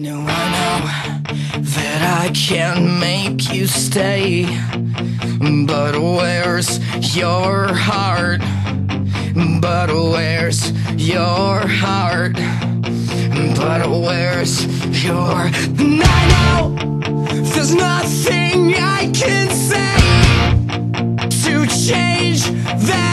No, I know that I can't make you stay, but where's your heart? But where's your heart? But where's your... And I know there's nothing I can say to change that.